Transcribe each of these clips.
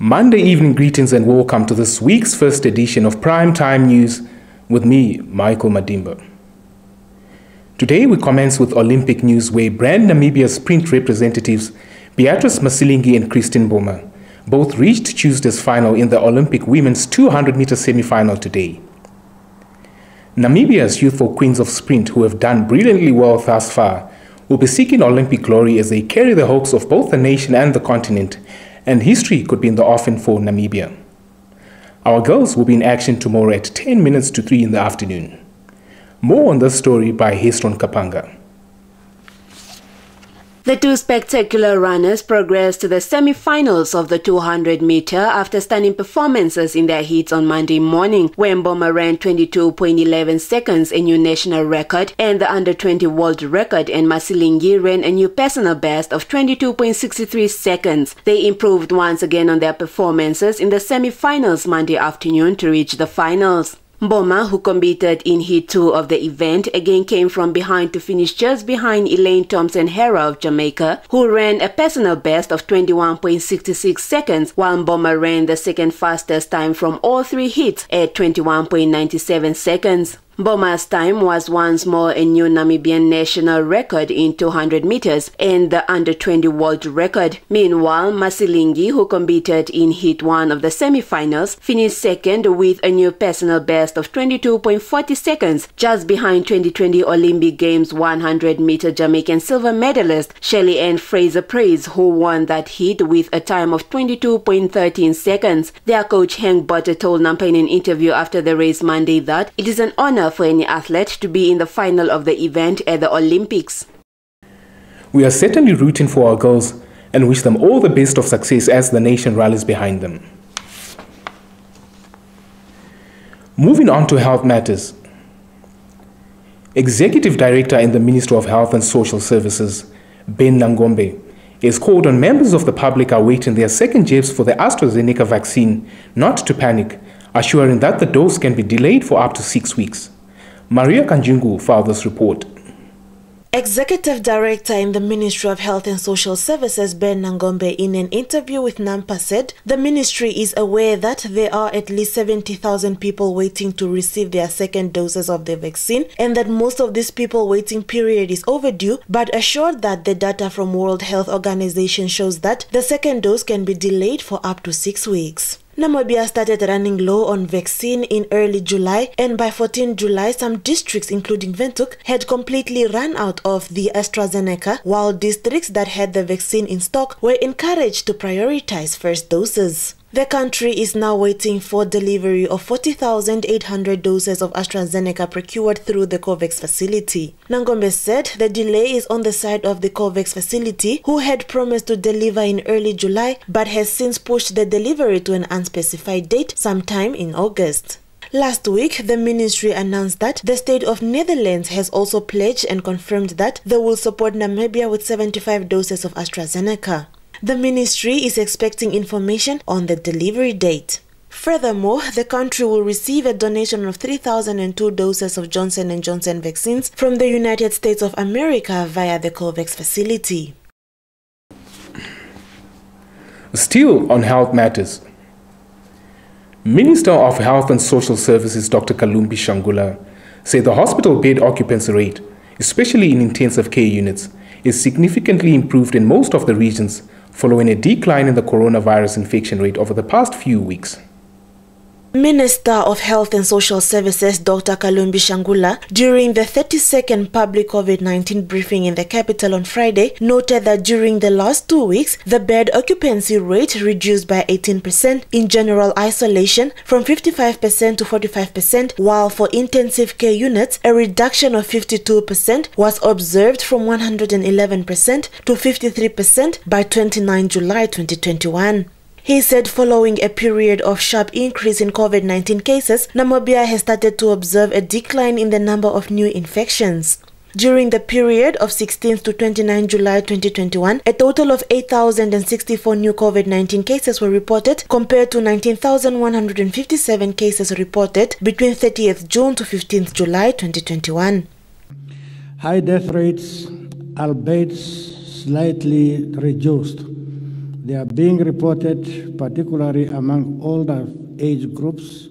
Monday evening greetings and welcome to this week's first edition of Prime Time News with me, Michael Madimba. Today we commence with Olympic news where Brand Namibia sprint representatives Beatrice Masilingi and Christine Mboma both reached Tuesday's final in the Olympic women's 200-meter semi-final today. Namibia's youthful queens of sprint who have done brilliantly well thus far will be seeking Olympic glory as they carry the hopes of both the nation and the continent, and history could be in the offing for Namibia. Our girls will be in action tomorrow at 10 minutes to 3 in the afternoon. More on this story by Hesron Kapanga. The two spectacular runners progressed to the semi-finals of the 200-meter after stunning performances in their heats on Monday morning, where Mboma ran 22.11 seconds, a new national record and the under-20 world record, and Masilingi ran a new personal best of 22.63 seconds. They improved once again on their performances in the semi-finals Monday afternoon to reach the finals. Mboma, who competed in Heat 2 of the event, again came from behind to finish just behind Elaine Thompson-Herah of Jamaica, who ran a personal best of 21.66 seconds, while Mboma ran the second fastest time from all three heats at 21.97 seconds. Mboma's time was once more a new Namibian national record in 200 meters and the under-20 world record. Meanwhile, Masilingi, who competed in Heat 1 of the semi-finals, finished second with a new personal best of 22.40 seconds, just behind 2020 Olympic Games 100-meter Jamaican silver medalist Shelly-Ann Fraser-Pryce, who won that heat with a time of 22.13 seconds. Their coach Hank Butter told Nampa in an interview after the race Monday that it is an honor for any athlete to be in the final of the event at the Olympics. We are certainly rooting for our girls and wish them all the best of success as the nation rallies behind them. Moving on to health matters. Executive Director in the Ministry of Health and Social Services, Ben Nangombe, has called on members of the public awaiting their second jabs for the AstraZeneca vaccine not to panic, assuring that the dose can be delayed for up to 6 weeks. Maria Kanjungu filed this report. Executive Director in the Ministry of Health and Social Services, Ben Nangombe, in an interview with Nampa said the ministry is aware that there are at least 70,000 people waiting to receive their second doses of the vaccine and that most of these people waiting period is overdue, but assured that the data from World Health Organization shows that the second dose can be delayed for up to 6 weeks. Namibia started running low on vaccine in early July, and by 14 July, some districts, including Windhoek, had completely run out of the AstraZeneca, while districts that had the vaccine in stock were encouraged to prioritize first doses. The country is now waiting for delivery of 40,800 doses of AstraZeneca procured through the COVAX facility. Nangombe said the delay is on the side of the COVAX facility, who had promised to deliver in early July but has since pushed the delivery to an unspecified date sometime in August. Last week, the ministry announced that the state of Netherlands has also pledged and confirmed that they will support Namibia with 75 doses of AstraZeneca. The ministry is expecting information on the delivery date. Furthermore, the country will receive a donation of 3,002 doses of Johnson & Johnson vaccines from the United States of America via the COVAX facility. Still on health matters, Minister of Health and Social Services Dr. Kalumbi Shangula said the hospital bed occupancy rate, especially in intensive care units, is significantly improved in most of the regions following a decline in the coronavirus infection rate over the past few weeks. Minister of Health and Social Services Dr. Kalumbi Shangula, during the 32nd public COVID-19 briefing in the capital on Friday, noted that during the last 2 weeks, the bed occupancy rate reduced by 18% in general isolation from 55% to 45%, while for intensive care units, a reduction of 52% was observed from 111% to 53% by 29 July 2021. He said following a period of sharp increase in COVID-19 cases, Namibia has started to observe a decline in the number of new infections. During the period of 16th to 29 July 2021, a total of 8,064 new COVID-19 cases were reported compared to 19,157 cases reported between 30th June to 15th July 2021. High death rates, albeit slightly reduced, They are being reported particularly among older age groups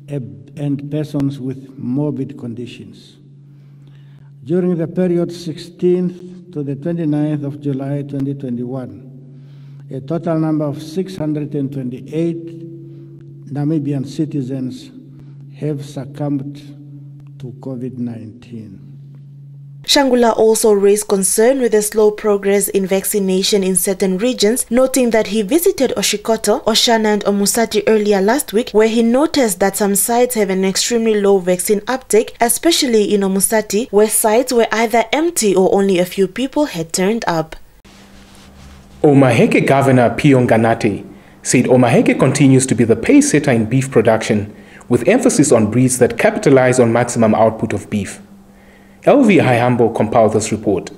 and persons with morbid conditions. During the period 16th to the 29th of July 2021, a total number of 628 Namibian citizens have succumbed to COVID-19. Shangula also raised concern with the slow progress in vaccination in certain regions, noting that he visited Oshikoto, Oshana and Omusati earlier last week, where he noticed that some sites have an extremely low vaccine uptake, especially in Omusati, where sites were either empty or only a few people had turned up. Omaheke Governor Pio Nganate said Omaheke continues to be the pace-setter in beef production, with emphasis on breeds that capitalize on maximum output of beef. LV Hayambo compiled this report.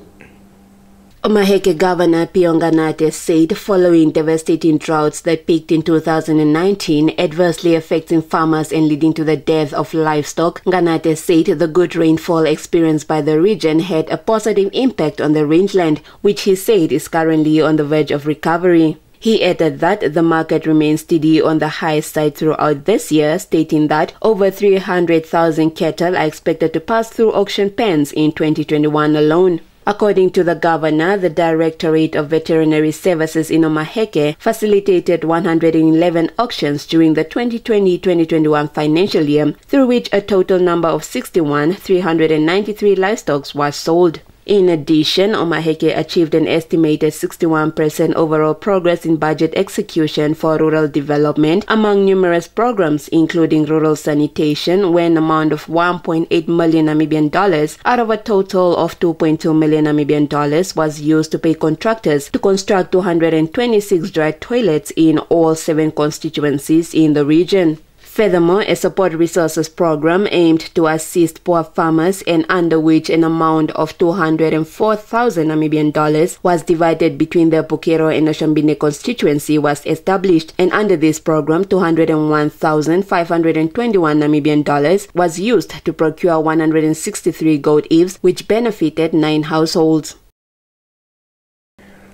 Omaheke Governor Pio Nganate said following devastating droughts that peaked in 2019, adversely affecting farmers and leading to the death of livestock, Nganate said the good rainfall experienced by the region had a positive impact on the rangeland, which he said is currently on the verge of recovery. He added that the market remains steady on the high side throughout this year, stating that over 300,000 cattle are expected to pass through auction pens in 2021 alone. According to the governor, the Directorate of Veterinary Services in Omaheke facilitated 111 auctions during the 2020-2021 financial year, through which a total number of 61,393 livestock was sold. In addition, Omaheke achieved an estimated 61% overall progress in budget execution for rural development among numerous programs, including rural sanitation, where an amount of 1.8 million Namibian dollars out of a total of 2.2 million Namibian dollars was used to pay contractors to construct 226 dry toilets in all 7 constituencies in the region. Furthermore, a support resources program aimed to assist poor farmers and under which an amount of 204,000 Namibian dollars was divided between the Pukero and Oshambine constituency was established, and under this program 201,521 Namibian dollars was used to procure 163 goat eaves, which benefited 9 households.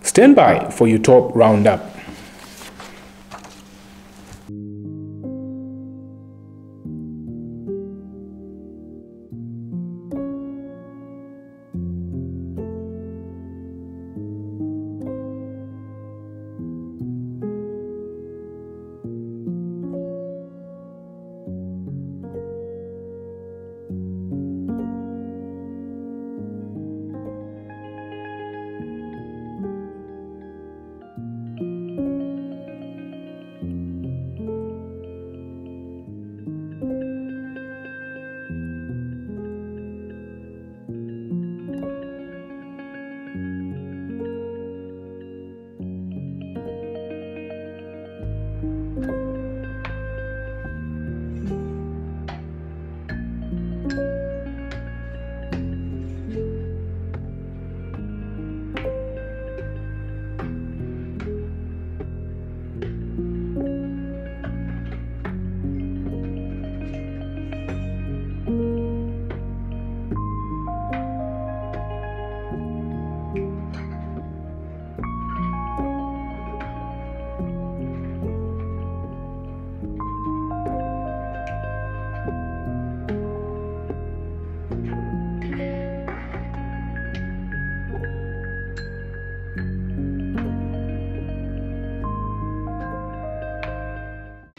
Stand by for your top roundup.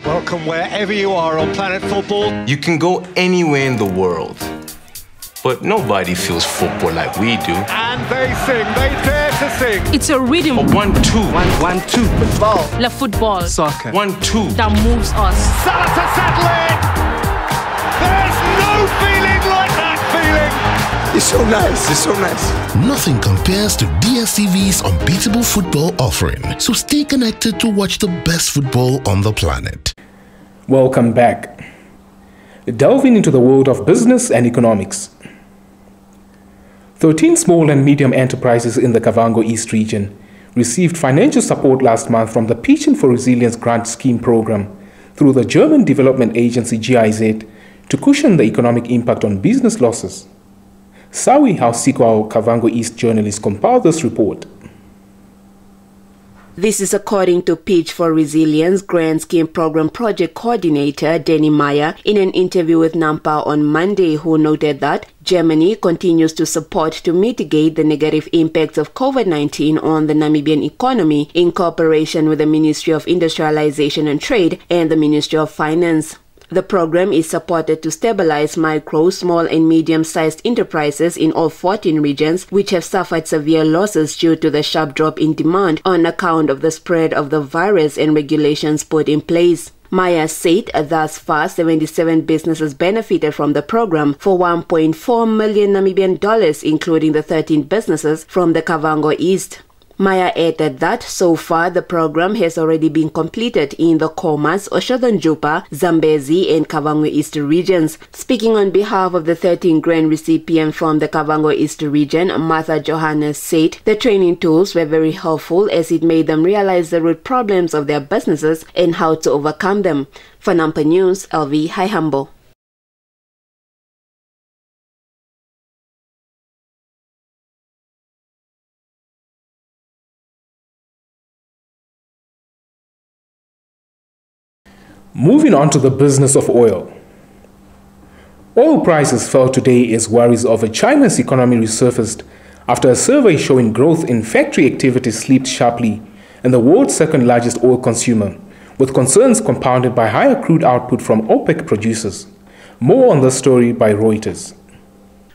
Welcome wherever you are on Planet Football. You can go anywhere in the world, but nobody feels football like we do. And they sing, they dare to sing. It's a rhythm. 1, 2. 1, 2. Football. La football. Soccer. 1, 2. That moves us. Salah to settle in. There's no feeling like that feeling. It's so nice. It's so nice. Nothing compares to DSTV's unbeatable football offering. So stay connected to watch the best football on the planet. Welcome back. Delving into the world of business and economics. 13 small and medium enterprises in the Kavango East region received financial support last month from the Pension for Resilience Grant Scheme program through the German development agency GIZ to cushion the economic impact on business losses. Sawi Hausikwa, Kavango East journalist, compiled this report. This is according to Pitch for Resilience Grand Scheme Program Project Coordinator Danny Meyer in an interview with Nampa on Monday, who noted that Germany continues to support to mitigate the negative impacts of COVID-19 on the Namibian economy in cooperation with the Ministry of Industrialization and Trade and the Ministry of Finance. The program is supported to stabilize micro, small and medium-sized enterprises in all 14 regions which have suffered severe losses due to the sharp drop in demand on account of the spread of the virus and regulations put in place. Maya said thus far 77 businesses benefited from the program for $1.4 million Namibian dollars, including the 13 businesses from the Kavango East. Maya added that so far the program has already been completed in the Khomas, Oshadonjupa, Zambezi and Kavango East regions. Speaking on behalf of the 13 grant recipients from the Kavango East region, Martha Johannes said the training tools were very helpful as it made them realize the root problems of their businesses and how to overcome them. For Nampa News, LV Haihambo. Moving on to the business of oil. Oil prices fell today as worries over China's economy resurfaced after a survey showing growth in factory activity slipped sharply in the world's second largest oil consumer, with concerns compounded by higher crude output from OPEC producers. More on this story by Reuters.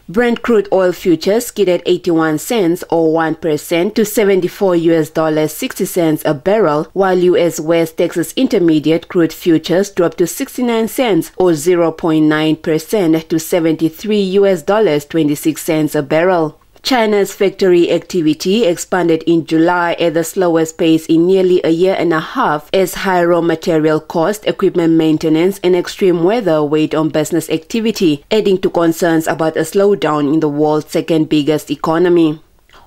Brent crude oil futures skidded 81 cents or 1% to $74.60 a barrel, while U.S. West Texas Intermediate crude futures dropped to 69 cents or 0.9% to $73.26 a barrel. China's factory activity expanded in July at the slowest pace in nearly a year and a half as high raw material cost, equipment maintenance and extreme weather weighed on business activity, adding to concerns about a slowdown in the world's second biggest economy.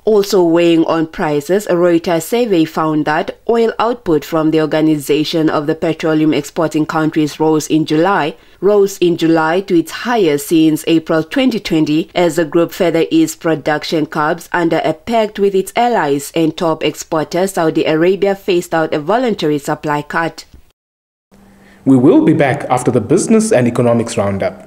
Also weighing on prices, a Reuters survey found that oil output from the Organization of the Petroleum Exporting Countries rose in July to its highest since April 2020 as the group further eased production curbs under a pact with its allies, and top exporter Saudi Arabia phased out a voluntary supply cut. We will be back after the business and economics roundup.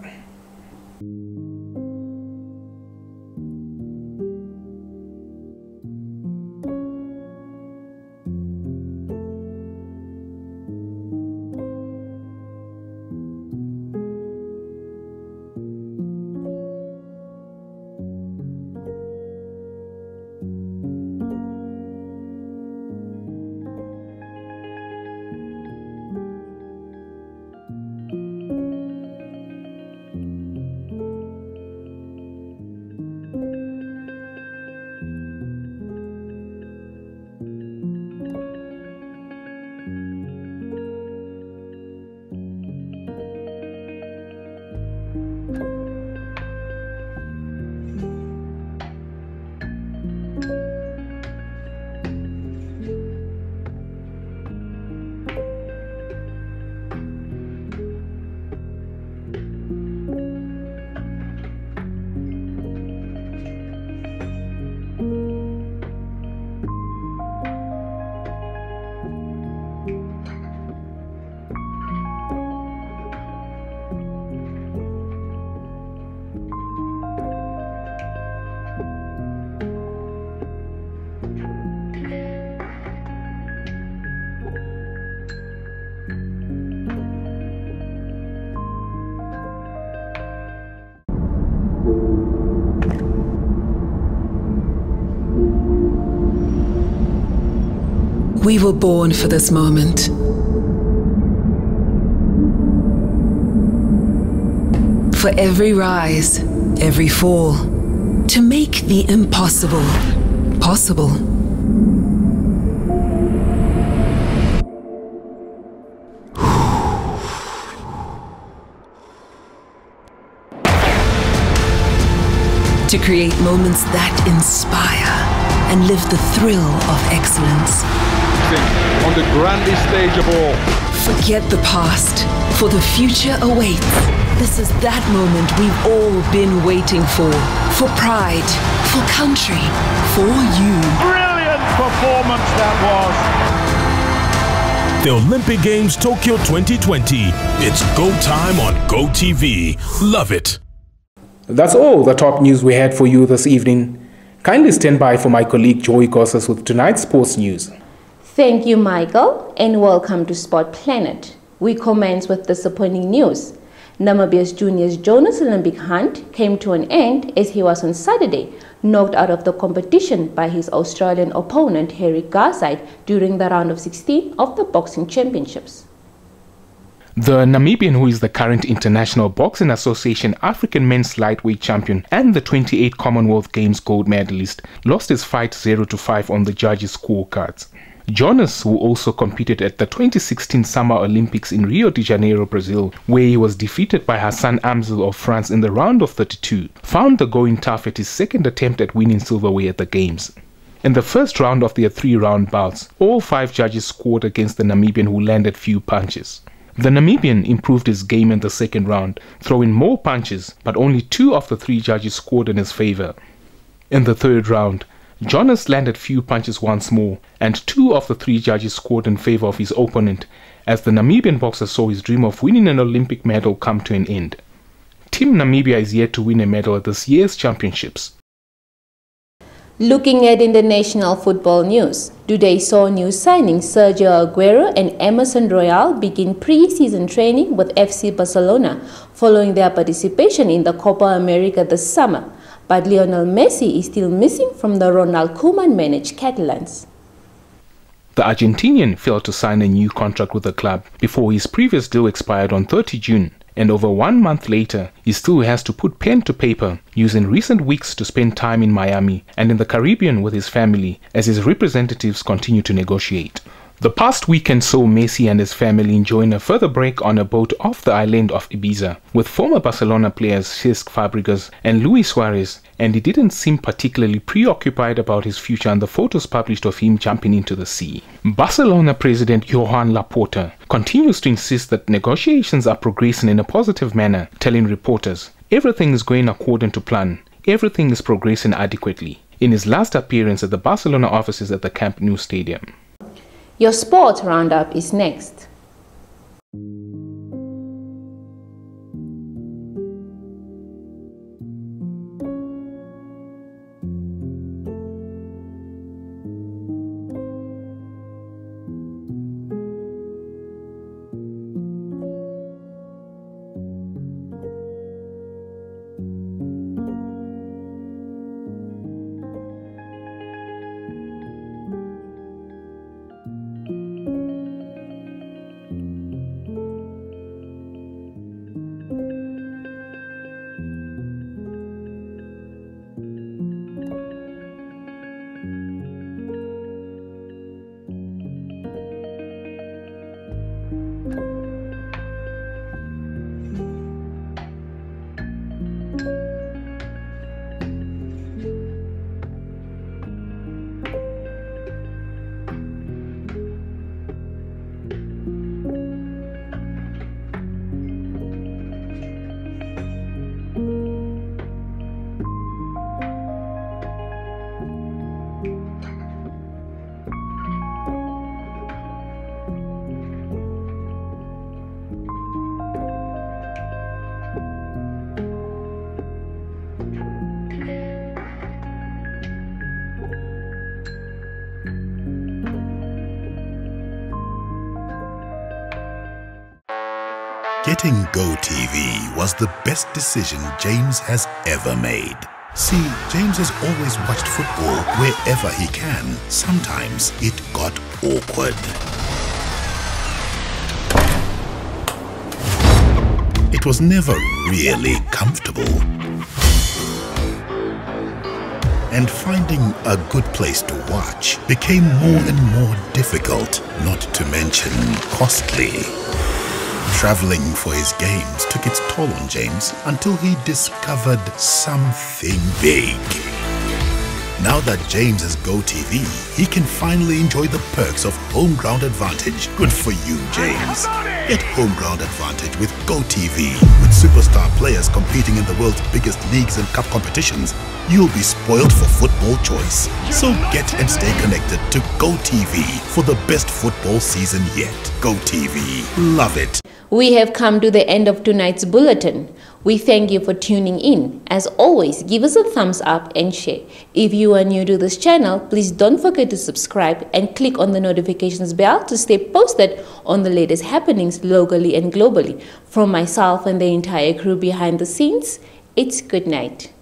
We were born for this moment. For every rise, every fall, to make the impossible possible. To create moments that inspire and live the thrill of excellence. On the grandest stage of all. Forget the past, for the future awaits. This is that moment we've all been waiting for pride, for country, for you. Brilliant performance that was. The Olympic Games Tokyo 2020. It's go time on GoTV. Love it. That's all the top news we had for you this evening. Kindly stand by for my colleague Joy Gosses with tonight's sports news. Thank you, Michael, and welcome to Sport Planet. We commence with disappointing news. Namibia's juniors Jonas Olympic hunt came to an end as he was on Saturday knocked out of the competition by his Australian opponent Harry Garside during the round of 16 of the Boxing Championships. The Namibian, who is the current International Boxing Association African Men's Lightweight Champion and the 28 Commonwealth Games gold medalist, lost his fight 0-5 on the judges' scorecards. Jonas, who also competed at the 2016 Summer Olympics in Rio de Janeiro, Brazil, where he was defeated by Hassan Amzil of France in the round of 32, found the going tough at his second attempt at winning silverware at the Games. In the first round of their 3-round bouts, all 5 judges scored against the Namibian, who landed few punches. The Namibian improved his game in the second round, throwing more punches, but only 2 of the 3 judges scored in his favor. In the third round, Jonas landed few punches once more, and 2 of the 3 judges scored in favor of his opponent, as the Namibian boxer saw his dream of winning an Olympic medal come to an end. Team Namibia is yet to win a medal at this year's championships. Looking at international football news, today saw new signings Sergio Aguero and Emerson Royal begin pre-season training with FC Barcelona following their participation in the Copa America this summer. But Lionel Messi is still missing from the Ronald Koeman-managed Catalans. The Argentinian failed to sign a new contract with the club before his previous deal expired on 30 June, and over 1 month later, he still has to put pen to paper, using recent weeks to spend time in Miami and in the Caribbean with his family as his representatives continue to negotiate. The past weekend saw Messi and his family enjoying a further break on a boat off the island of Ibiza with former Barcelona players Cesc Fabregas and Luis Suarez, and he didn't seem particularly preoccupied about his future in the photos published of him jumping into the sea. Barcelona president Joan Laporta continues to insist that negotiations are progressing in a positive manner, telling reporters, "Everything is going according to plan. Everything is progressing adequately," in his last appearance at the Barcelona offices at the Camp Nou Stadium. Your sports roundup is next. Getting GoTV was the best decision James has ever made. See, James has always watched football wherever he can. Sometimes it got awkward. It was never really comfortable. And finding a good place to watch became more and more difficult, not to mention costly. Traveling for his games took its toll on James until he discovered something big. Now that James has GoTV, he can finally enjoy the perks of home ground advantage. Good for you, James. Get home ground advantage with GoTV. With superstar players competing in the world's biggest leagues and cup competitions, you'll be spoiled for football choice. So get and stay connected to GoTV for the best football season yet. GoTV. Love it. We have come to the end of tonight's bulletin. We thank you for tuning in. As always, give us a thumbs up and share. If you are new to this channel, please don't forget to subscribe and click on the notifications bell to stay posted on the latest happenings locally and globally. From myself and the entire crew behind the scenes, it's good night.